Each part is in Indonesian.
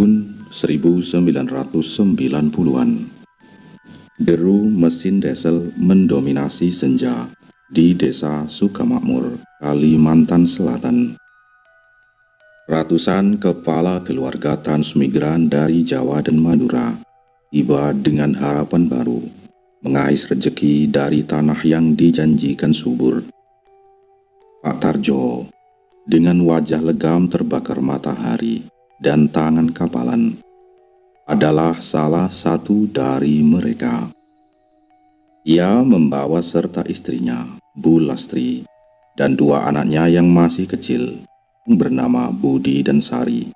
Tahun 1990-an, deru mesin diesel mendominasi senja di Desa Sukamakmur, Kalimantan Selatan. Ratusan kepala keluarga transmigran dari Jawa dan Madura tiba dengan harapan baru, mengais rejeki dari tanah yang dijanjikan subur. Pak Tarjo, dengan wajah legam terbakar matahari dan tangan kapalan, adalah salah satu dari mereka. Ia membawa serta istrinya, Bu Lastri, dan dua anaknya yang masih kecil, bernama Budi dan Sari.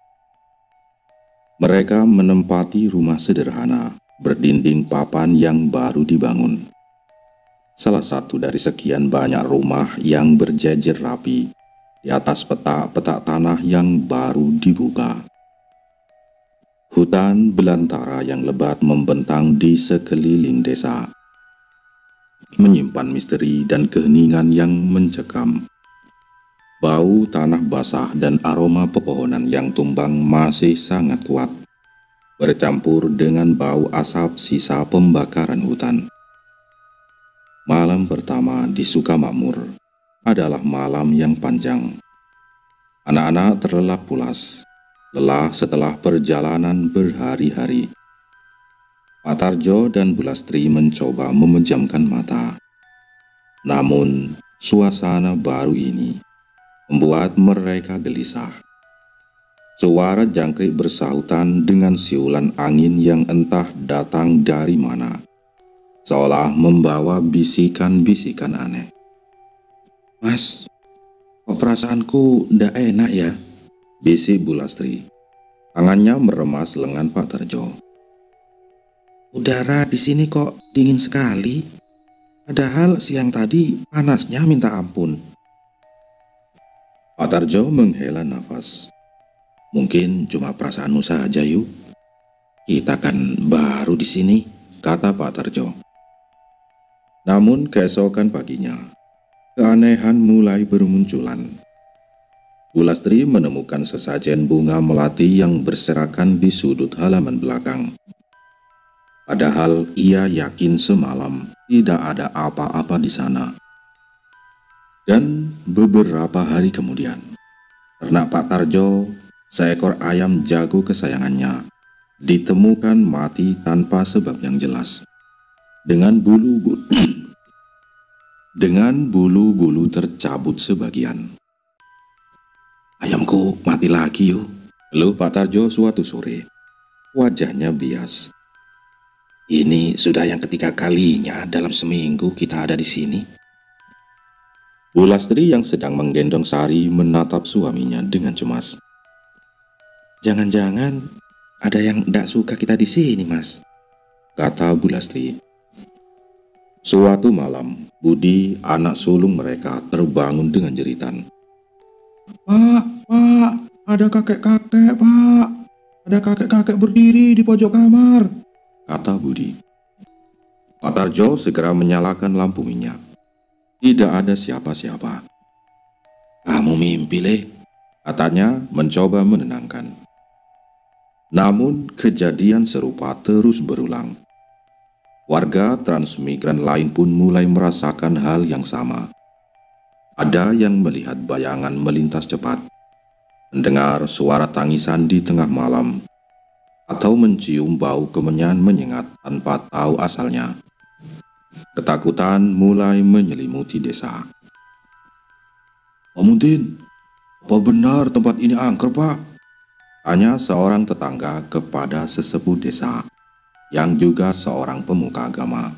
Mereka menempati rumah sederhana berdinding papan yang baru dibangun. Salah satu dari sekian banyak rumah yang berjejer rapi di atas petak-petak tanah yang baru dibuka. Hutan belantara yang lebat membentang di sekeliling desa, menyimpan misteri dan keheningan yang mencekam. Bau tanah basah dan aroma pepohonan yang tumbang masih sangat kuat, bercampur dengan bau asap sisa pembakaran hutan. Malam pertama di Sukamakmur adalah malam yang panjang. Anak-anak terlelap pulas, lelah setelah perjalanan berhari-hari. Pak Tarjo dan Bu Lastri mencoba memejamkan mata. Namun, suasana baru ini membuat mereka gelisah. Suara jangkrik bersahutan dengan siulan angin yang entah datang dari mana, seolah membawa bisikan-bisikan aneh. "Mas, kok perasaanku ndak enak ya?" bisik Bu Lastri. Tangannya meremas lengan Pak Tarjo. "Udara di sini kok dingin sekali. Padahal siang tadi panasnya minta ampun." Pak Tarjo menghela nafas. "Mungkin cuma perasaanmu saja, Yuk. Kita kan baru di sini," kata Pak Tarjo. Namun keesokan paginya, keanehan mulai bermunculan. Bu Lastri menemukan sesajen bunga melati yang berserakan di sudut halaman belakang. Padahal ia yakin semalam tidak ada apa-apa di sana. Dan beberapa hari kemudian, ternak Pak Tarjo, seekor ayam jago kesayangannya, ditemukan mati tanpa sebab yang jelas, dengan bulu-bulu tercabut sebagian. "Ayamku mati lagi, Yuk," keluh Pak Tarjo suatu sore. Wajahnya bias. "Ini sudah yang ketiga kalinya dalam seminggu kita ada di sini." Bu Lastri yang sedang menggendong Sari menatap suaminya dengan cemas. "Jangan-jangan ada yang tidak suka kita di sini, Mas," kata Bu Lastri. Suatu malam, Budi, anak sulung mereka, terbangun dengan jeritan. Pak, ada kakek-kakek, Pak. Ada kakek-kakek berdiri di pojok kamar," kata Budi. Pak Tarjo segera menyalakan lampu minyak. Tidak ada siapa-siapa. "Kamu mimpi, Le," katanya mencoba menenangkan. Namun kejadian serupa terus berulang. Warga transmigran lain pun mulai merasakan hal yang sama. Ada yang melihat bayangan melintas cepat, mendengar suara tangisan di tengah malam, atau mencium bau kemenyan menyengat tanpa tahu asalnya. Ketakutan mulai menyelimuti desa. "Pak Muntin, apa benar tempat ini angker, Pak?" tanya seorang tetangga kepada sesepuh desa, yang juga seorang pemuka agama.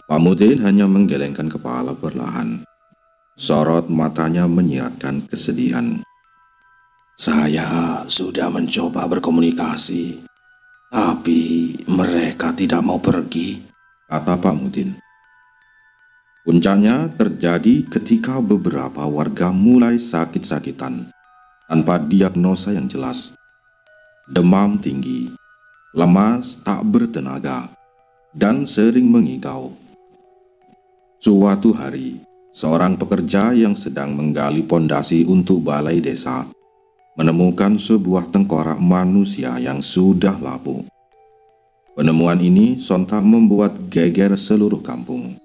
Pak Muntin hanya menggelengkan kepala perlahan. Sorot matanya menyiratkan kesedihan. "Saya sudah mencoba berkomunikasi, tapi mereka tidak mau pergi," kata Pak Mutin. Puncaknya terjadi ketika beberapa warga mulai sakit-sakitan tanpa diagnosa yang jelas. Demam tinggi, lemas tak bertenaga, dan sering mengigau. Suatu hari, seorang pekerja yang sedang menggali pondasi untuk balai desa menemukan sebuah tengkorak manusia yang sudah lapuk. Penemuan ini sontak membuat geger seluruh kampung.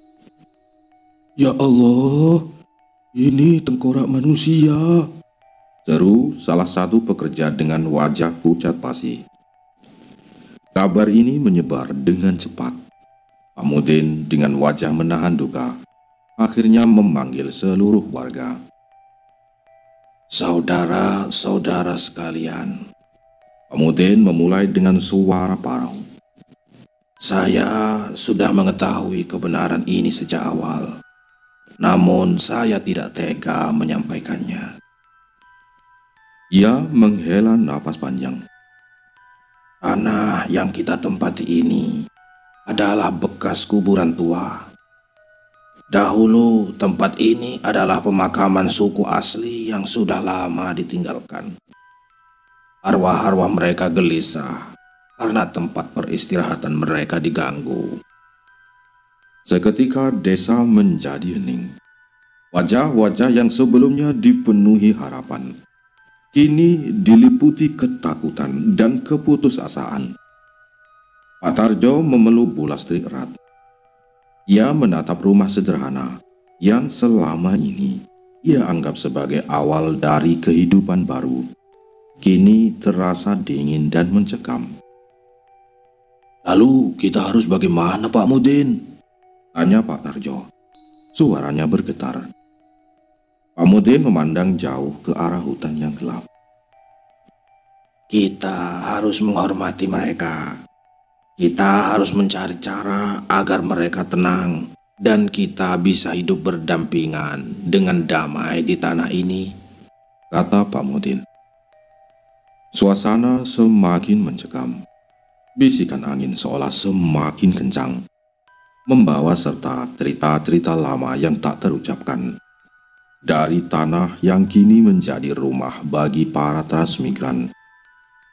"Ya Allah, ini tengkorak manusia!" seru salah satu pekerja dengan wajah pucat pasi. Kabar ini menyebar dengan cepat. Pak Mudin dengan wajah menahan duka, akhirnya memanggil seluruh warga. "Saudara-saudara sekalian," Pak Mudin memulai dengan suara parau. "Saya sudah mengetahui kebenaran ini sejak awal, namun saya tidak tega menyampaikannya." Ia menghela napas panjang. "Tanah yang kita tempati ini adalah bekas kuburan tua. Dahulu tempat ini adalah pemakaman suku asli yang sudah lama ditinggalkan. Arwah-arwah mereka gelisah karena tempat peristirahatan mereka diganggu." Seketika desa menjadi hening. Wajah-wajah yang sebelumnya dipenuhi harapan, kini diliputi ketakutan dan keputusasaan. Pak Tarjo memeluk Bu Lastri erat. Ia menatap rumah sederhana yang selama ini ia anggap sebagai awal dari kehidupan baru. Kini terasa dingin dan mencekam. "Lalu kita harus bagaimana, Pak Mudin?" tanya Pak Tarjo. Suaranya bergetar. Pak Mudin memandang jauh ke arah hutan yang gelap. "Kita harus menghormati mereka. Kita harus mencari cara agar mereka tenang dan kita bisa hidup berdampingan dengan damai di tanah ini," kata Pak Mudin. Suasana semakin mencekam. Bisikan angin seolah semakin kencang, membawa serta cerita-cerita lama yang tak terucapkan. Dari tanah yang kini menjadi rumah bagi para transmigran,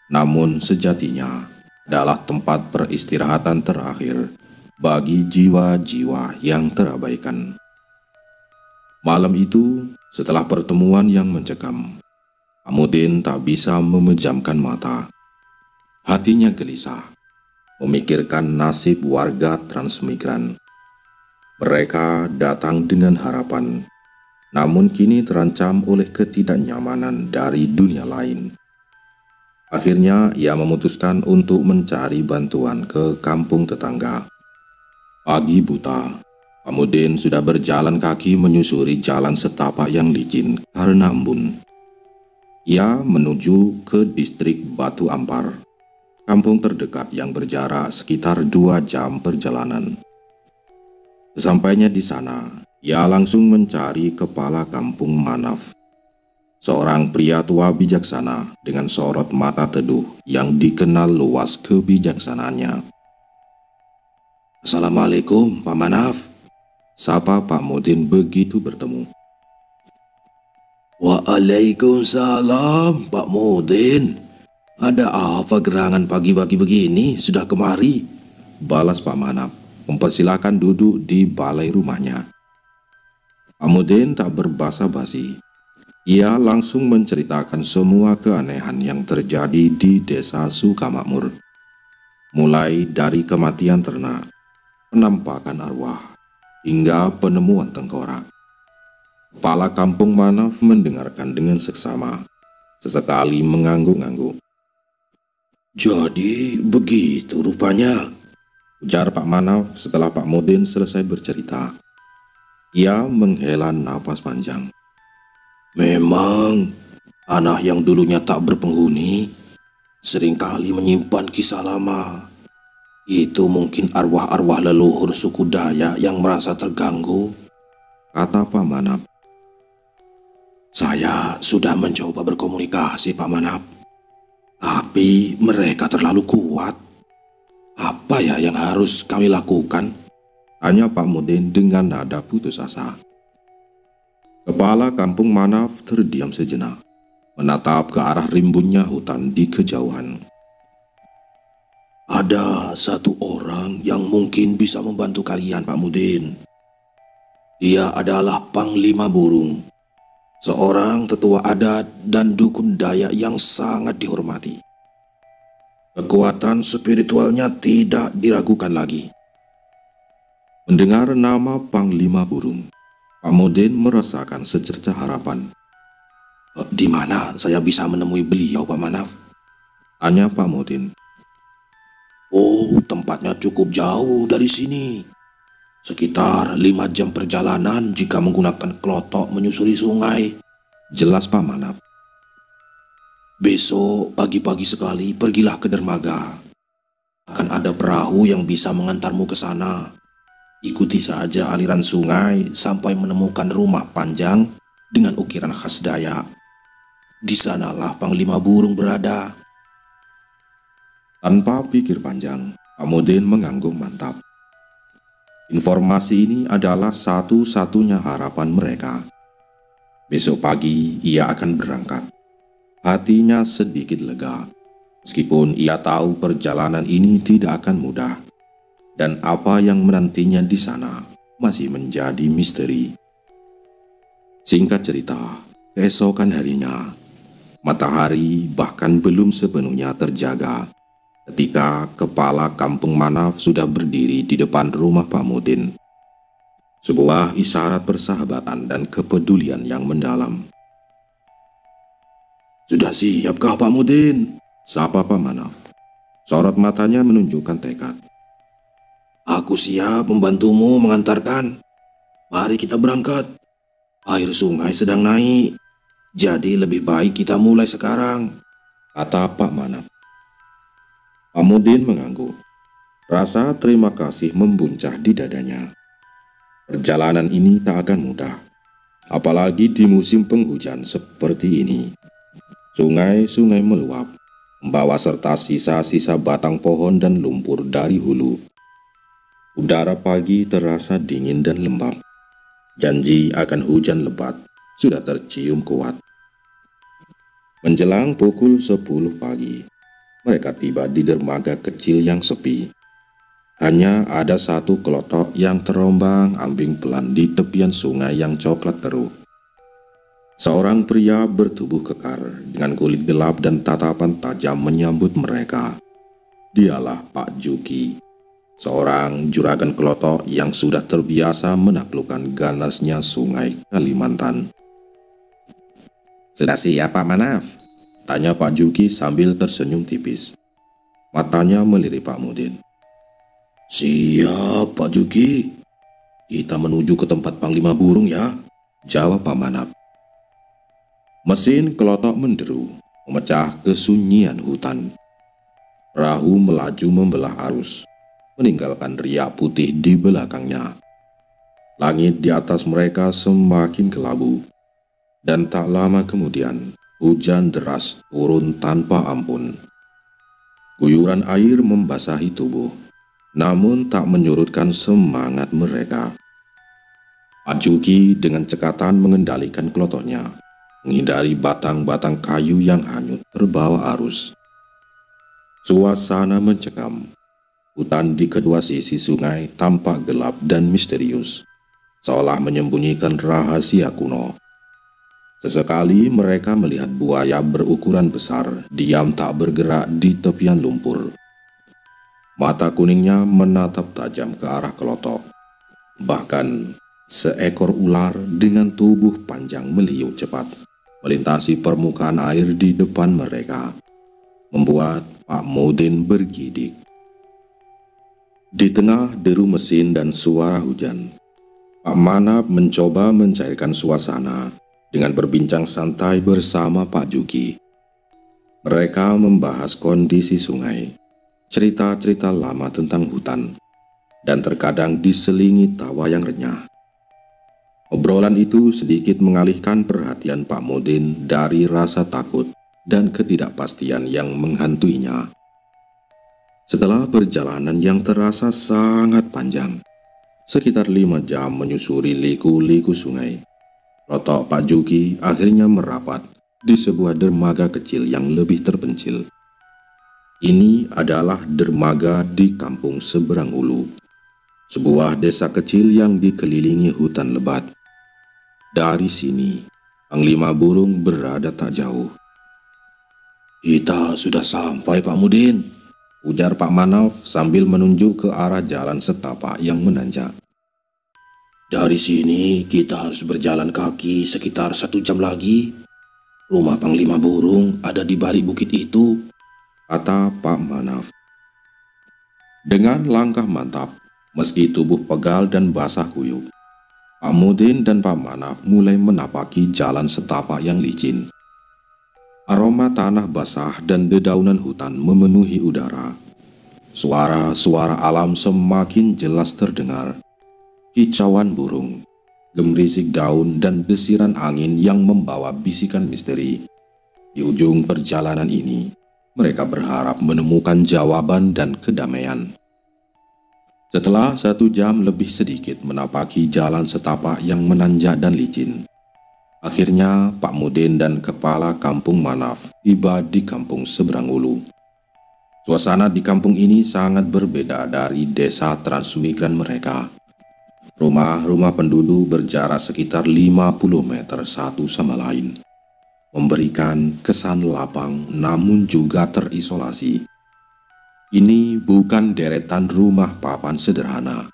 namun sejatinya adalah tempat peristirahatan terakhir bagi jiwa-jiwa yang terabaikan. Malam itu, setelah pertemuan yang mencekam, Pak Mudin tak bisa memejamkan mata. Hatinya gelisah, memikirkan nasib warga transmigran. Mereka datang dengan harapan, namun kini terancam oleh ketidaknyamanan dari dunia lain. Akhirnya ia memutuskan untuk mencari bantuan ke kampung tetangga. Pagi buta, Pak Mudin sudah berjalan kaki menyusuri jalan setapak yang licin karena embun. Ia menuju ke distrik Batu Ampar, kampung terdekat yang berjarak sekitar 2 jam perjalanan. Sesampainya di sana, ia langsung mencari kepala kampung Manaf, seorang pria tua bijaksana dengan sorot mata teduh yang dikenal luas kebijaksanaannya. "Assalamualaikum, Pak Manaf," sapa Pak Mudin begitu bertemu. "Waalaikumsalam, Pak Mudin. Ada apa gerangan pagi-pagi begini sudah kemari?" balas Pak Manaf, mempersilahkan duduk di balai rumahnya. Pak Mudin tak berbasa-basi. Ia langsung menceritakan semua keanehan yang terjadi di desa Sukamakmur. Mulai dari kematian ternak, penampakan arwah, hingga penemuan tengkorak. Kepala kampung Manaf mendengarkan dengan seksama, sesekali mengangguk-angguk. "Jadi begitu rupanya," ujar Pak Manaf setelah Pak Mudin selesai bercerita. Ia menghela napas panjang. "Memang, tanah yang dulunya tak berpenghuni seringkali menyimpan kisah lama. Itu mungkin arwah-arwah leluhur suku Dayak yang merasa terganggu," kata Pak Manap. "Saya sudah mencoba berkomunikasi, Pak Manap, tapi mereka terlalu kuat. Apa ya yang harus kami lakukan?" tanya Pak Mudin dengan nada putus asa. Kepala kampung Manaf terdiam sejenak, menatap ke arah rimbunnya hutan di kejauhan. "Ada satu orang yang mungkin bisa membantu kalian, Pak Mudin. Dia adalah Panglima Burung, seorang tetua adat dan dukun Dayak yang sangat dihormati. Kekuatan spiritualnya tidak diragukan lagi. Mendengar nama Panglima Burung, Pak Modin merasakan secerca harapan. Di mana saya bisa menemui beliau, Pak Manaf? Tanya Pak Modin. Oh, tempatnya cukup jauh dari sini. Sekitar 5 jam perjalanan jika menggunakan klotok menyusuri sungai. Jelas Pak Manaf. Besok pagi-pagi sekali pergilah ke dermaga. Akan ada perahu yang bisa mengantarmu ke sana. Ikuti saja aliran sungai sampai menemukan rumah panjang dengan ukiran khas Dayak. Di sanalah Panglima Burung berada. Tanpa pikir panjang, Pak Modin mengangguk mantap. Informasi ini adalah satu-satunya harapan mereka. Besok pagi ia akan berangkat. Hatinya sedikit lega, meskipun ia tahu perjalanan ini tidak akan mudah. Dan apa yang menantinya di sana masih menjadi misteri. Singkat cerita, keesokan harinya, matahari bahkan belum sepenuhnya terjaga ketika kepala Kampung Manaf sudah berdiri di depan rumah Pak Modin. Sebuah isyarat persahabatan dan kepedulian yang mendalam. Sudah siapkah Pak Modin? Sapa Pak Manaf. Sorot matanya menunjukkan tekad. Aku siap membantumu mengantarkan. Mari kita berangkat. Air sungai sedang naik. Jadi lebih baik kita mulai sekarang, kata Pak Manaf. Pak Modin mengangguk. Rasa terima kasih membuncah di dadanya. Perjalanan ini tak akan mudah, apalagi di musim penghujan seperti ini. Sungai-sungai meluap, membawa serta sisa-sisa batang pohon dan lumpur dari hulu. Udara pagi terasa dingin dan lembab. Janji akan hujan lebat sudah tercium kuat. Menjelang pukul 10 pagi, mereka tiba di dermaga kecil yang sepi. Hanya ada satu kelotok yang terombang-ambing pelan di tepian sungai yang coklat keruh. Seorang pria bertubuh kekar dengan kulit gelap dan tatapan tajam menyambut mereka. Dialah Pak Juki, seorang juragan kelotok yang sudah terbiasa menaklukkan ganasnya sungai Kalimantan. Sudah siap Pak Manaf? Tanya Pak Juki sambil tersenyum tipis. Matanya melirik Pak Modin. Siap Pak Juki. Kita menuju ke tempat Panglima Burung ya, jawab Pak Manaf. Mesin kelotok menderu, memecah kesunyian hutan. Perahu melaju membelah arus, meninggalkan riak putih di belakangnya. Langit di atas mereka semakin kelabu, dan tak lama kemudian hujan deras turun tanpa ampun. Guyuran air membasahi tubuh, namun tak menyurutkan semangat mereka. Pak Juki dengan cekatan mengendalikan kelotoknya, menghindari batang-batang kayu yang hanyut terbawa arus. Suasana mencekam. Hutan di kedua sisi sungai tampak gelap dan misterius, seolah menyembunyikan rahasia kuno. Sesekali mereka melihat buaya berukuran besar diam tak bergerak di tepian lumpur. Mata kuningnya menatap tajam ke arah kelotok. Bahkan seekor ular dengan tubuh panjang meliuk cepat melintasi permukaan air di depan mereka, membuat Pak Modin bergidik. Di tengah deru mesin dan suara hujan, Pak Manaf mencoba mencairkan suasana dengan berbincang santai bersama Pak Juki. Mereka membahas kondisi sungai, cerita-cerita lama tentang hutan, dan terkadang diselingi tawa yang renyah. Obrolan itu sedikit mengalihkan perhatian Pak Modin dari rasa takut dan ketidakpastian yang menghantuinya. Setelah perjalanan yang terasa sangat panjang, sekitar 5 jam menyusuri liku-liku sungai, kelotok Pak Juki akhirnya merapat di sebuah dermaga kecil yang lebih terpencil. Ini adalah dermaga di kampung seberang ulu, sebuah desa kecil yang dikelilingi hutan lebat. Dari sini, Panglima Burung berada tak jauh. "Kita sudah sampai, Pak Mudin," ujar Pak Manaf sambil menunjuk ke arah jalan setapak yang menanjak. "Dari sini kita harus berjalan kaki sekitar 1 jam lagi. Rumah Panglima Burung ada di balik bukit itu," kata Pak Manaf. Dengan langkah mantap, meski tubuh pegal dan basah kuyup, Pak Mudin dan Pak Manaf mulai menapaki jalan setapak yang licin. Aroma tanah basah dan dedaunan hutan memenuhi udara. Suara-suara alam semakin jelas terdengar. Kicauan burung, gemerisik daun, dan desiran angin yang membawa bisikan misteri. Di ujung perjalanan ini, mereka berharap menemukan jawaban dan kedamaian. Setelah 1 jam lebih sedikit menapaki jalan setapak yang menanjak dan licin, akhirnya Pak Mudin dan kepala kampung Manaf tiba di kampung seberang ulu. Suasana di kampung ini sangat berbeda dari desa transmigran mereka. Rumah-rumah penduduk berjarak sekitar 50 meter satu sama lain, memberikan kesan lapang namun juga terisolasi. Ini bukan deretan rumah papan sederhana,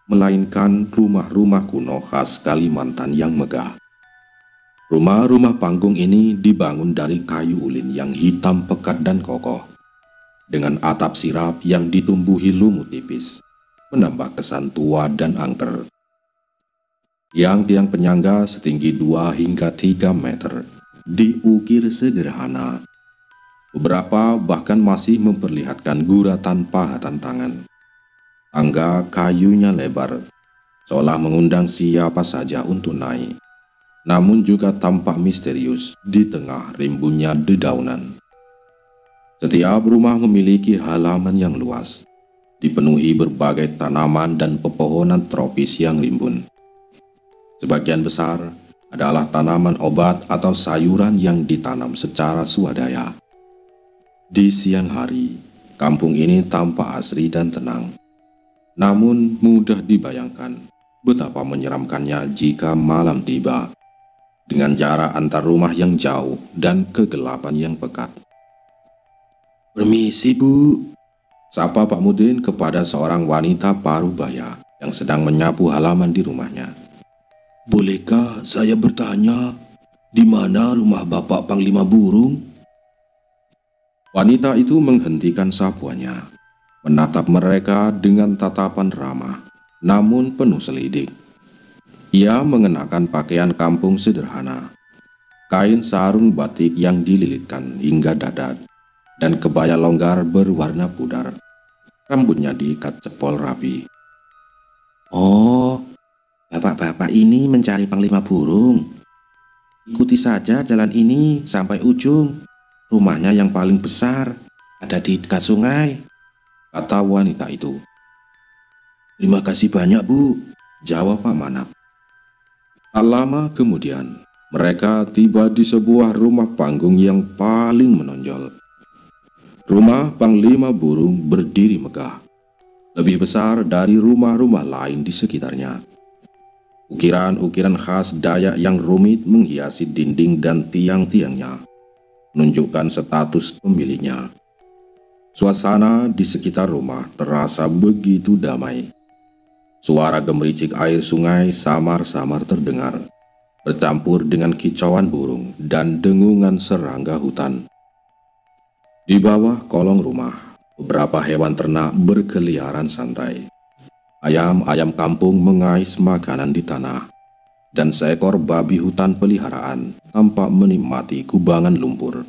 melainkan rumah-rumah kuno khas Kalimantan yang megah. Rumah-rumah panggung ini dibangun dari kayu ulin yang hitam pekat dan kokoh, dengan atap sirap yang ditumbuhi lumut tipis, menambah kesan tua dan angker. Tiang-tiang penyangga setinggi 2 hingga 3 meter diukir sederhana. Beberapa bahkan masih memperlihatkan guratan pahatan tangan. Tangga kayunya lebar, seolah mengundang siapa saja untuk naik, namun juga tampak misterius di tengah rimbunnya dedaunan. Setiap rumah memiliki halaman yang luas, dipenuhi berbagai tanaman dan pepohonan tropis yang rimbun. Sebagian besar adalah tanaman obat atau sayuran yang ditanam secara swadaya. Di siang hari, kampung ini tampak asri dan tenang. Namun mudah dibayangkan betapa menyeramkannya jika malam tiba, dengan jarak antar rumah yang jauh dan kegelapan yang pekat. "Permisi, Bu," sapa Pak Mudin kepada seorang wanita parubaya yang sedang menyapu halaman di rumahnya. "Bolehkah saya bertanya, di mana rumah Bapak Panglima Burung?" Wanita itu menghentikan sapuannya, menatap mereka dengan tatapan ramah, namun penuh selidik. Ia mengenakan pakaian kampung sederhana, kain sarung batik yang dililitkan hingga dada, dan kebaya longgar berwarna pudar. Rambutnya diikat cepol rapi. "Oh, bapak-bapak ini mencari Panglima Burung. Ikuti saja jalan ini sampai ujung. Rumahnya yang paling besar ada di dekat sungai," kata wanita itu. "Terima kasih banyak, Bu," jawab Pak Manap. Tak lama kemudian, mereka tiba di sebuah rumah panggung yang paling menonjol. Rumah Panglima Burung berdiri megah, lebih besar dari rumah-rumah lain di sekitarnya. Ukiran-ukiran khas Dayak yang rumit menghiasi dinding dan tiang-tiangnya, menunjukkan status pemiliknya. Suasana di sekitar rumah terasa begitu damai. Suara gemericik air sungai samar-samar terdengar, bercampur dengan kicauan burung dan dengungan serangga hutan. Di bawah kolong rumah, beberapa hewan ternak berkeliaran santai. Ayam-ayam kampung mengais makanan di tanah, dan seekor babi hutan peliharaan tampak menikmati kubangan lumpur.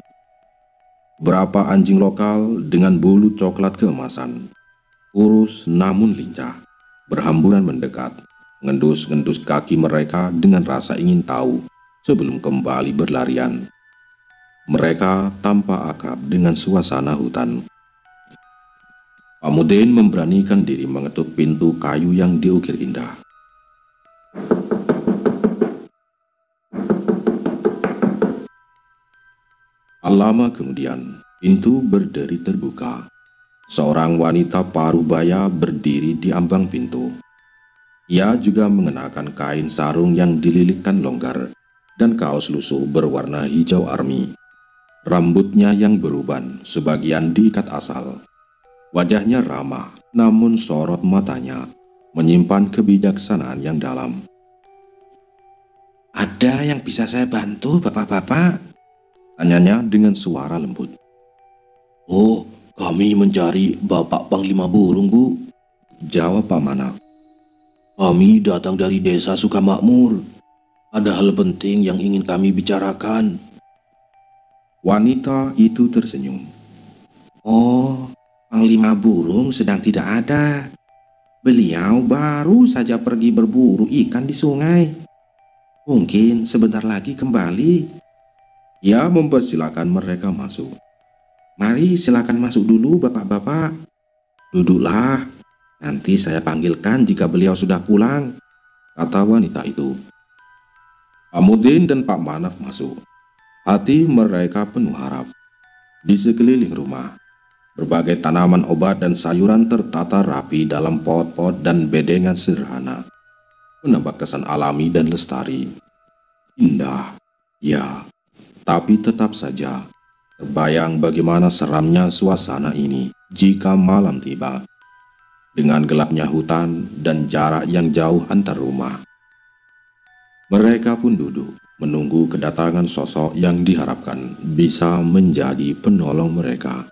Beberapa anjing lokal dengan bulu coklat keemasan, kurus namun lincah, berhamburan mendekat, ngendus-ngendus kaki mereka dengan rasa ingin tahu sebelum kembali berlarian. Mereka tampak akrab dengan suasana hutan. Pak Mudin memberanikan diri mengetuk pintu kayu yang diukir indah. Tak lama kemudian, pintu berderi terbuka. Seorang wanita parubaya berdiri di ambang pintu. Ia juga mengenakan kain sarung yang dililitkan longgar, dan kaos lusuh berwarna hijau army. Rambutnya yang beruban sebagian diikat asal. Wajahnya ramah, namun sorot matanya menyimpan kebijaksanaan yang dalam. "Ada yang bisa saya bantu, bapak-bapak?" tanyanya dengan suara lembut. "Oh, kami mencari Bapak Panglima Burung, Bu," jawab Pak Manaf. "Kami datang dari desa Sukamakmur. Ada hal penting yang ingin kami bicarakan." Wanita itu tersenyum. "Oh, Panglima Burung sedang tidak ada. Beliau baru saja pergi berburu ikan di sungai. Mungkin sebentar lagi kembali." Ia mempersilakan mereka masuk. "Mari silakan masuk dulu, bapak-bapak. Duduklah, nanti saya panggilkan jika beliau sudah pulang," kata wanita itu. Pak Mudin dan Pak Manaf masuk. Hati mereka penuh harap. Di sekeliling rumah, berbagai tanaman obat dan sayuran tertata rapi dalam pot-pot dan bedengan sederhana, menambah kesan alami dan lestari. Indah, ya, tapi tetap saja terbayang bagaimana seramnya suasana ini jika malam tiba, dengan gelapnya hutan dan jarak yang jauh antar rumah. Mereka pun duduk menunggu kedatangan sosok yang diharapkan bisa menjadi penolong mereka.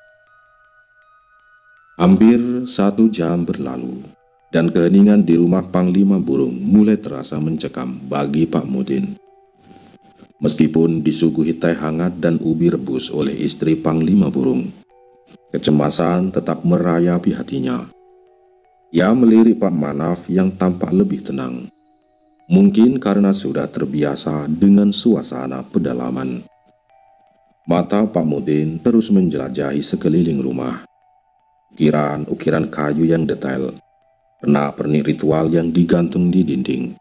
Hampir 1 jam berlalu, dan keheningan di rumah Panglima Burung mulai terasa mencekam bagi Pak Mudin. Meskipun disuguhi teh hangat dan ubi rebus oleh istri Panglima Burung, kecemasan tetap merayapi hatinya. Ia melirik Pak Manaf yang tampak lebih tenang. Mungkin karena sudah terbiasa dengan suasana pedalaman. Mata Pak Mudin terus menjelajahi sekeliling rumah. Ukiran-ukiran kayu yang detail, pernak-pernik ritual yang digantung di dinding.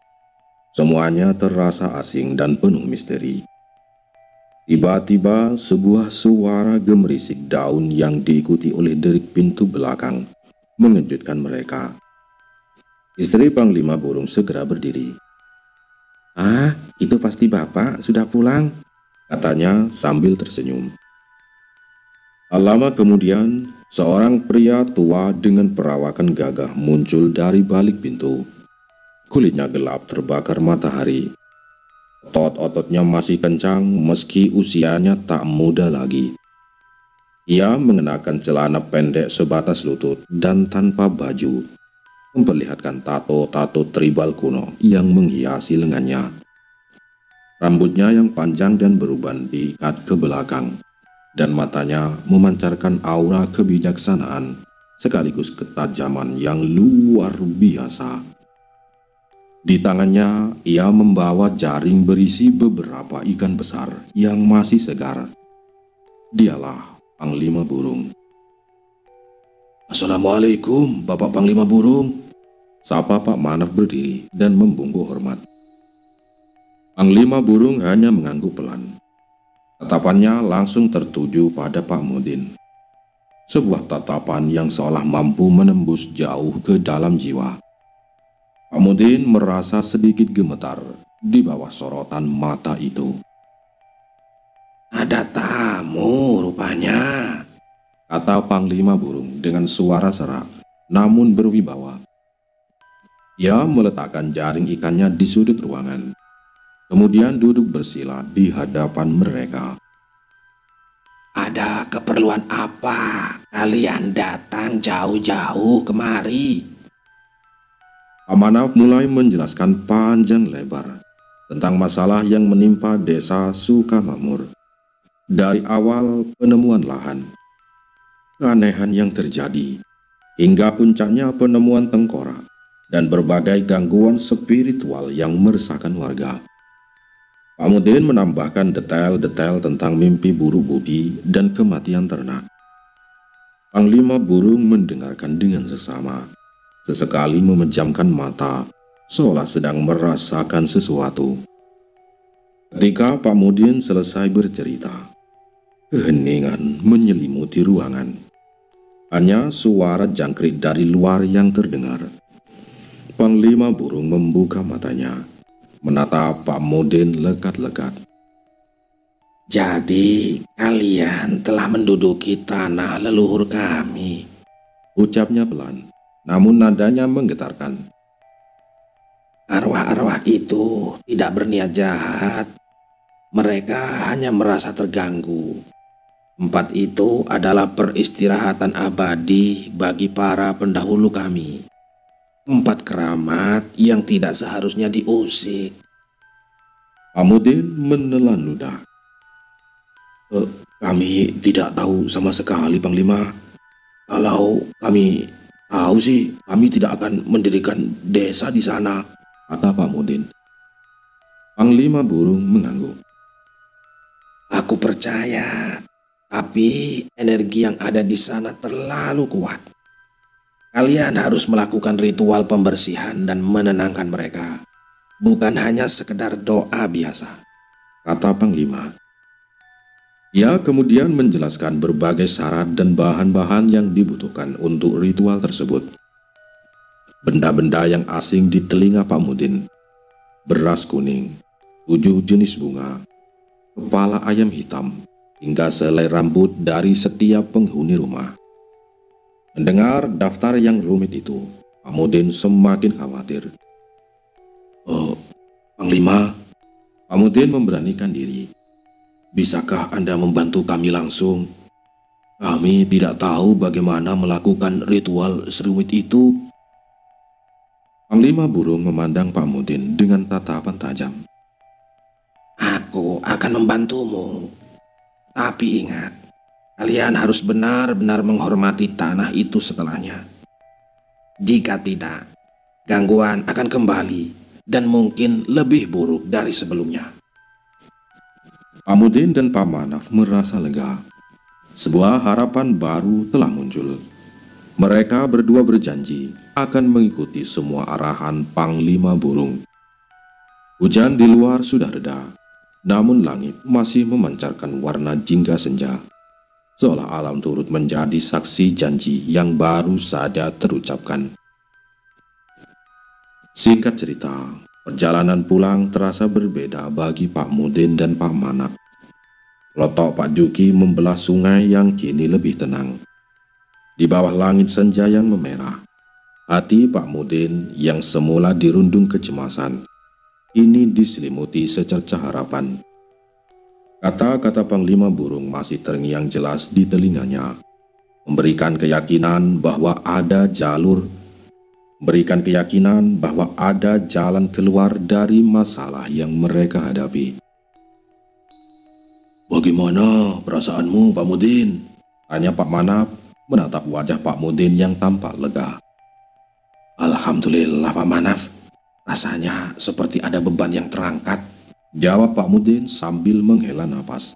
Semuanya terasa asing dan penuh misteri. Tiba-tiba sebuah suara gemerisik daun yang diikuti oleh derik pintu belakang mengejutkan mereka. Istri Panglima Burung segera berdiri. "Ah, itu pasti Bapak sudah pulang," katanya sambil tersenyum. Tak lama kemudian, seorang pria tua dengan perawakan gagah muncul dari balik pintu. Kulitnya gelap terbakar matahari. Otot-ototnya masih kencang meski usianya tak muda lagi. Ia mengenakan celana pendek sebatas lutut dan tanpa baju, memperlihatkan tato-tato tribal kuno yang menghiasi lengannya. Rambutnya yang panjang dan beruban diikat ke belakang, dan matanya memancarkan aura kebijaksanaan sekaligus ketajaman yang luar biasa. Di tangannya, ia membawa jaring berisi beberapa ikan besar yang masih segar. Dialah Panglima Burung. "Assalamualaikum, Bapak Panglima Burung," sapa Pak Manaf berdiri dan membungkuk hormat. Panglima Burung hanya mengangguk pelan. Tatapannya langsung tertuju pada Pak Mudin. Sebuah tatapan yang seolah mampu menembus jauh ke dalam jiwa. Pak Mudin merasa sedikit gemetar di bawah sorotan mata itu. "Ada tamu rupanya," kata Panglima Burung dengan suara serak namun berwibawa. Ia meletakkan jaring ikannya di sudut ruangan, kemudian duduk bersila di hadapan mereka. "Ada keperluan apa kalian datang jauh-jauh kemari?" Pak Manaf mulai menjelaskan panjang lebar tentang masalah yang menimpa desa Sukamakmur. Dari awal penemuan lahan, keanehan yang terjadi, hingga puncaknya penemuan tengkorak dan berbagai gangguan spiritual yang meresahkan warga. Pak Mudin menambahkan detail-detail tentang mimpi buruk Budi dan kematian ternak. Panglima Burung mendengarkan dengan seksama, sesekali memejamkan mata, seolah sedang merasakan sesuatu. Ketika Pak Mudin selesai bercerita, keheningan menyelimuti ruangan. Hanya suara jangkrik dari luar yang terdengar. Panglima Burung membuka matanya. menatap Pak Mudin lekat-lekat. Jadi kalian telah menduduki tanah leluhur kami, ucapnya pelan, namun nadanya menggetarkan. Arwah-arwah itu tidak berniat jahat. Mereka hanya merasa terganggu. Tempat itu adalah peristirahatan abadi bagi para pendahulu kami. Tempat keramat yang tidak seharusnya diusik. Pak Mudin menelan ludah. Kami tidak tahu sama sekali, Panglima. Kalau kami tahu sih, kami tidak akan mendirikan desa di sana, kata Pak Mudin. Panglima Burung mengangguk. Aku percaya, tapi energi yang ada di sana terlalu kuat. Kalian harus melakukan ritual pembersihan dan menenangkan mereka. Bukan hanya sekedar doa biasa, kata Panglima. Ia kemudian menjelaskan berbagai syarat dan bahan-bahan yang dibutuhkan untuk ritual tersebut. Benda-benda yang asing di telinga Pak Mudin. Beras kuning, 7 jenis bunga, kepala ayam hitam, hingga selai rambut dari setiap penghuni rumah. Mendengar daftar yang rumit itu, Pak Mudin semakin khawatir. Panglima, Pak Mudin memberanikan diri. Bisakah Anda membantu kami langsung? Kami tidak tahu bagaimana melakukan ritual serumit itu. Panglima Burung memandang Pak Mudin dengan tatapan tajam. Aku akan membantumu. Tapi ingat, kalian harus benar-benar menghormati tanah itu setelahnya. Jika tidak, gangguan akan kembali dan mungkin lebih buruk dari sebelumnya. Pak Mudin dan Pak Manaf merasa lega. Sebuah harapan baru telah muncul. Mereka berdua berjanji akan mengikuti semua arahan Panglima Burung. Hujan di luar sudah reda, namun langit masih memancarkan warna jingga senja. Seolah alam turut menjadi saksi janji yang baru saja terucapkan. Singkat cerita, perjalanan pulang terasa berbeda bagi Pak Mudin dan Pak Manap. Lotok Pak Juki membelah sungai yang kini lebih tenang. Di bawah langit senja yang memerah, hati Pak Mudin yang semula dirundung kecemasan, kini diselimuti secercah harapan. Kata-kata Panglima Burung masih terngiang jelas di telinganya, memberikan keyakinan bahwa ada jalan keluar dari masalah yang mereka hadapi. Bagaimana perasaanmu, Pak Mudin? Tanya Pak Manap menatap wajah Pak Mudin yang tampak lega. Alhamdulillah Pak Manaf, rasanya seperti ada beban yang terangkat, jawab Pak Mudin sambil menghela napas.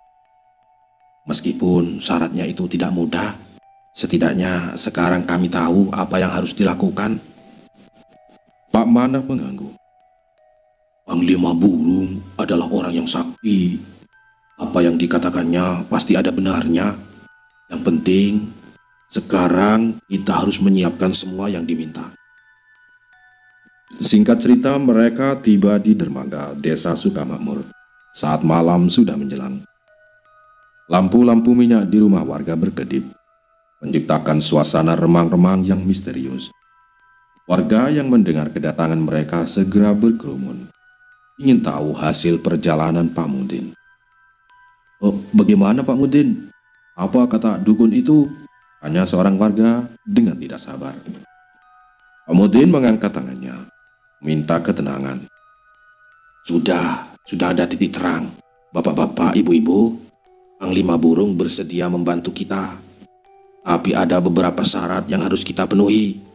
Meskipun syaratnya itu tidak mudah, setidaknya sekarang kami tahu apa yang harus dilakukan. Pak Manaf mengangguk. Panglima Burung adalah orang yang sakti. Apa yang dikatakannya pasti ada benarnya. Yang penting, sekarang kita harus menyiapkan semua yang diminta. Singkat cerita, mereka tiba di dermaga Desa Sukamakmur saat malam sudah menjelang. Lampu-lampu minyak di rumah warga berkedip, menciptakan suasana remang-remang yang misterius. Warga yang mendengar kedatangan mereka segera berkerumun, ingin tahu hasil perjalanan Pak Mudin. Bagaimana Pak Mudin? Apa kata dukun itu? Tanya seorang warga dengan tidak sabar. Pak Mudin mengangkat tangannya, minta ketenangan. Sudah ada titik terang. Bapak-bapak, ibu-ibu, Panglima Burung bersedia membantu kita. Tapi ada beberapa syarat yang harus kita penuhi.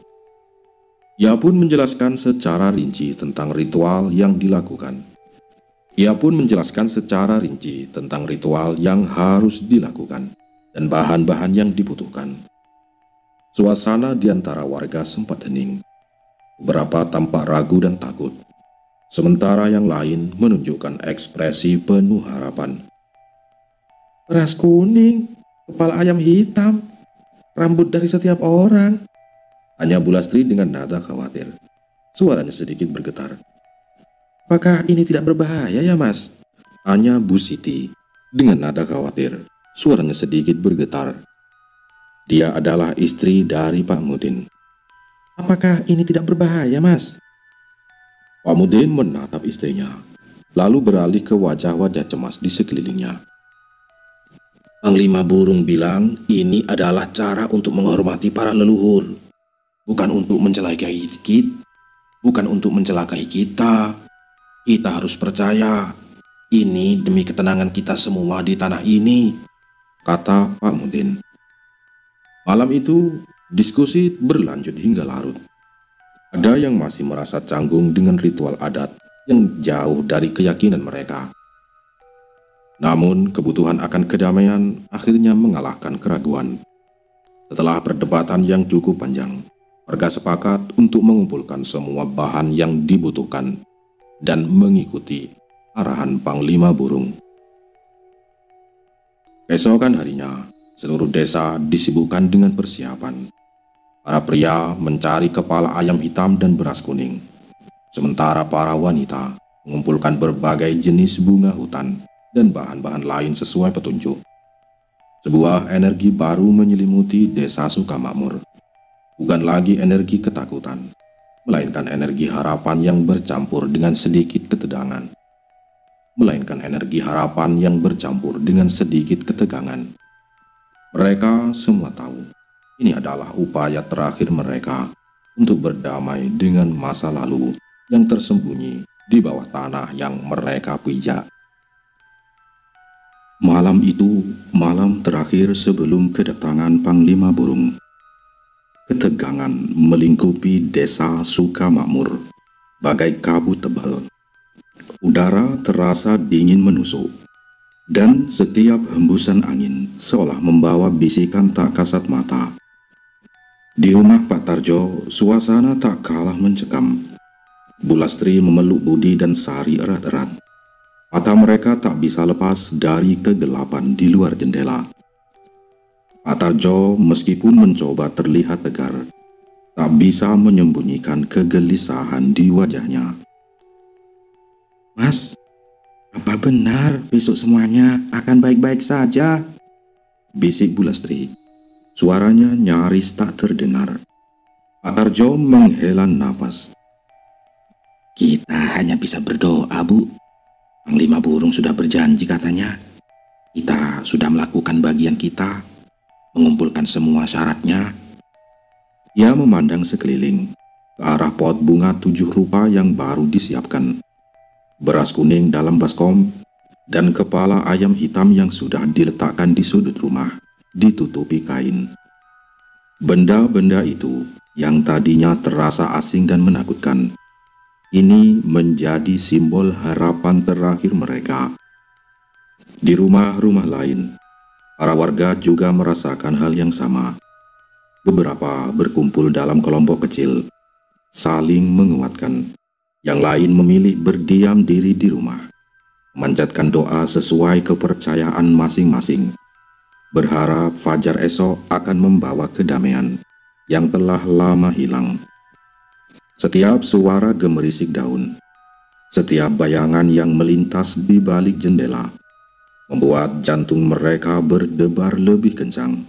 Ia pun menjelaskan secara rinci tentang ritual yang harus dilakukan dan bahan-bahan yang dibutuhkan. Suasana di antara warga sempat hening. Beberapa tampak ragu dan takut, sementara yang lain menunjukkan ekspresi penuh harapan. Beras kuning, kepala ayam hitam, rambut dari setiap orang. Tanya Bu Lastri dengan nada khawatir. Suaranya sedikit bergetar. Apakah ini tidak berbahaya ya, Mas? Tanya Bu Siti dengan nada khawatir. Suaranya sedikit bergetar. Dia adalah istri dari Pak Mudin. Apakah ini tidak berbahaya, Mas? Pak Mudin menatap istrinya, lalu beralih ke wajah-wajah cemas di sekelilingnya. Panglima Burung bilang ini adalah cara untuk menghormati para leluhur, bukan untuk mencelakai kita. Bukan untuk mencelakai kita. Kita harus percaya, ini demi ketenangan kita semua di tanah ini, kata Pak Mudin. Malam itu, diskusi berlanjut hingga larut. Ada yang masih merasa canggung dengan ritual adat yang jauh dari keyakinan mereka. Namun, kebutuhan akan kedamaian akhirnya mengalahkan keraguan. Setelah perdebatan yang cukup panjang, warga sepakat untuk mengumpulkan semua bahan yang dibutuhkan dan mengikuti arahan Panglima Burung. Keesokan harinya, seluruh desa disibukkan dengan persiapan. Para pria mencari kepala ayam hitam dan beras kuning, sementara para wanita mengumpulkan berbagai jenis bunga hutan dan bahan-bahan lain sesuai petunjuk. Sebuah energi baru menyelimuti desa Sukamakmur. Bukan lagi energi ketakutan, melainkan energi harapan yang bercampur dengan sedikit ketegangan. Mereka semua tahu, ini adalah upaya terakhir mereka untuk berdamai dengan masa lalu yang tersembunyi di bawah tanah yang mereka pijak. Malam itu, malam terakhir sebelum kedatangan Panglima Burung. Ketegangan melingkupi desa Sukamakmur bagai kabut tebal. Udara terasa dingin menusuk, dan setiap hembusan angin seolah membawa bisikan tak kasat mata. Di rumah Pak Tarjo, suasana tak kalah mencekam. Bu Lastri memeluk Budi dan Sari erat-erat. Mata mereka tak bisa lepas dari kegelapan di luar jendela. Pak Tarjo meskipun mencoba terlihat tegar, tak bisa menyembunyikan kegelisahan di wajahnya. Mas, apa benar besok semuanya akan baik-baik saja? Bisik Bu Lastri. Suaranya nyaris tak terdengar. Pak Tarjo menghela napas. Kita hanya bisa berdoa, Bu. Panglima Burung sudah berjanji katanya. Kita sudah melakukan bagian kita, mengumpulkan semua syaratnya. Ia memandang sekeliling ke arah pot bunga 7 rupa yang baru disiapkan. Beras kuning dalam baskom, dan kepala ayam hitam yang sudah diletakkan di sudut rumah, ditutupi kain. Benda-benda itu yang tadinya terasa asing dan menakutkan, ini menjadi simbol harapan terakhir mereka. Di rumah-rumah lain, para warga juga merasakan hal yang sama. Beberapa berkumpul dalam kelompok kecil, saling menguatkan. Yang lain memilih berdiam diri di rumah, memanjatkan doa sesuai kepercayaan masing-masing, berharap fajar esok akan membawa kedamaian yang telah lama hilang. Setiap suara gemerisik daun, setiap bayangan yang melintas di balik jendela, membuat jantung mereka berdebar lebih kencang.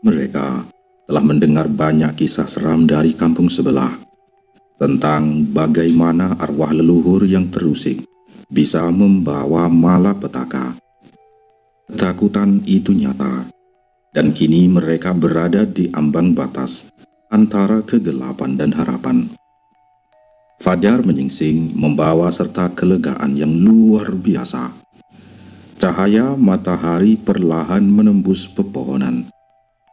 Mereka telah mendengar banyak kisah seram dari kampung sebelah, tentang bagaimana arwah leluhur yang terusik bisa membawa malapetaka. Ketakutan itu nyata, dan kini mereka berada di ambang batas antara kegelapan dan harapan. Fajar menyingsing membawa serta kelegaan yang luar biasa. Cahaya matahari perlahan menembus pepohonan,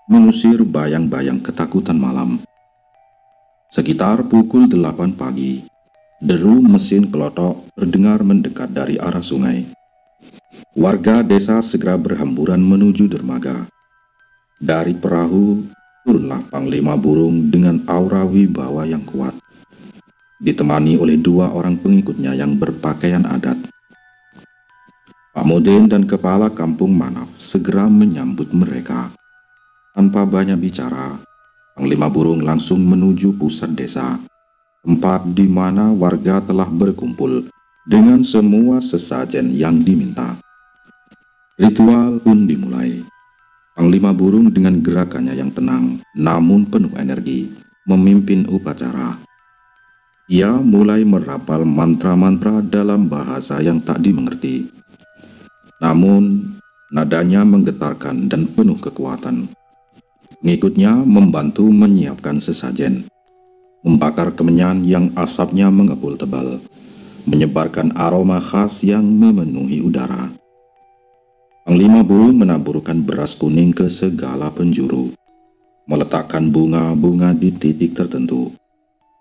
mengusir bayang-bayang ketakutan malam. Sekitar pukul 8 pagi, deru mesin kelotok terdengar mendekat dari arah sungai. Warga desa segera berhamburan menuju dermaga. Dari perahu, turunlah Panglima Burung dengan aura wibawa yang kuat, ditemani oleh 2 orang pengikutnya yang berpakaian adat. Pak Mudin dan kepala kampung Manaf segera menyambut mereka. Tanpa banyak bicara, Panglima Burung langsung menuju pusat desa, tempat di mana warga telah berkumpul dengan semua sesajen yang diminta. Ritual pun dimulai. Panglima burung dengan gerakannya yang tenang namun penuh energi memimpin upacara. Ia mulai merapal mantra-mantra dalam bahasa yang tak dimengerti. Namun, nadanya menggetarkan dan penuh kekuatan. Pengikutnya membantu menyiapkan sesajen, membakar kemenyan yang asapnya mengepul tebal, menyebarkan aroma khas yang memenuhi udara. Panglima burung menaburkan beras kuning ke segala penjuru, meletakkan bunga-bunga di titik tertentu,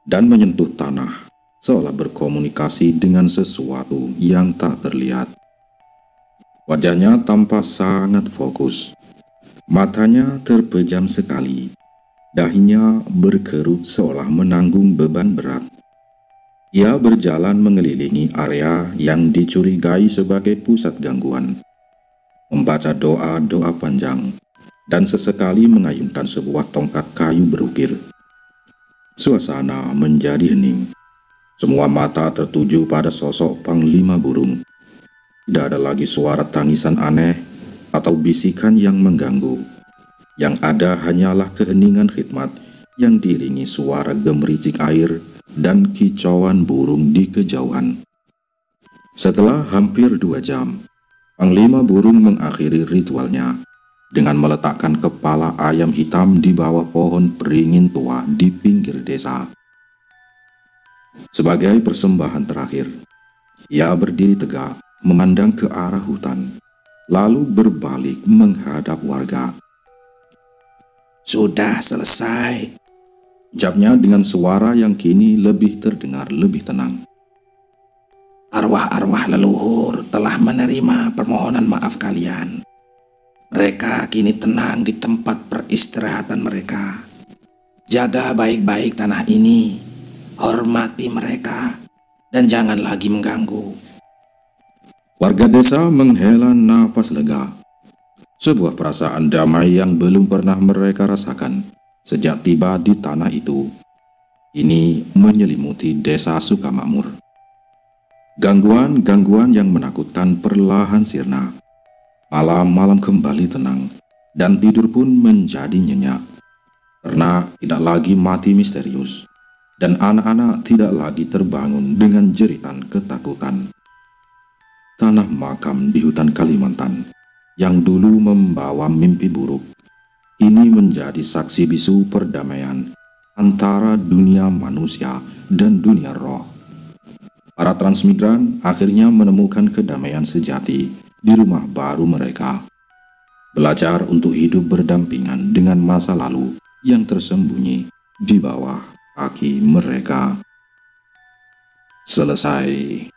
dan menyentuh tanah seolah berkomunikasi dengan sesuatu yang tak terlihat. Wajahnya tampak sangat fokus, matanya terpejam sekali, dahinya berkerut seolah menanggung beban berat. Ia berjalan mengelilingi area yang dicurigai sebagai pusat gangguan, membaca doa-doa panjang, dan sesekali mengayunkan sebuah tongkat kayu berukir. Suasana menjadi hening. Semua mata tertuju pada sosok Panglima burung. Tidak ada lagi suara tangisan aneh atau bisikan yang mengganggu. Yang ada hanyalah keheningan khidmat yang diiringi suara gemericik air dan kicauan burung di kejauhan. Setelah hampir 2 jam, Panglima burung mengakhiri ritualnya dengan meletakkan kepala ayam hitam di bawah pohon beringin tua di pinggir desa. Sebagai persembahan terakhir, ia berdiri tegak memandang ke arah hutan, lalu berbalik menghadap warga. "Sudah selesai," ucapnya dengan suara yang kini lebih terdengar lebih tenang. "Arwah-arwah leluhur telah menerima permohonan maaf kalian. Mereka kini tenang di tempat peristirahatan mereka. Jaga baik-baik tanah ini, hormati mereka, dan jangan lagi mengganggu." Warga desa menghela napas lega. Sebuah perasaan damai yang belum pernah mereka rasakan sejak tiba di tanah itu, ini menyelimuti desa Sukamakmur. Gangguan-gangguan yang menakutkan perlahan sirna. Malam-malam kembali tenang, dan tidur pun menjadi nyenyak. Ternak tidak lagi mati misterius, dan anak-anak tidak lagi terbangun dengan jeritan ketakutan. Tanah makam di hutan Kalimantan, yang dulu membawa mimpi buruk, kini menjadi saksi bisu perdamaian antara dunia manusia dan dunia roh. Para transmigran akhirnya menemukan kedamaian sejati di rumah baru mereka. Belajar untuk hidup berdampingan dengan masa lalu yang tersembunyi di bawah kaki mereka. Selesai.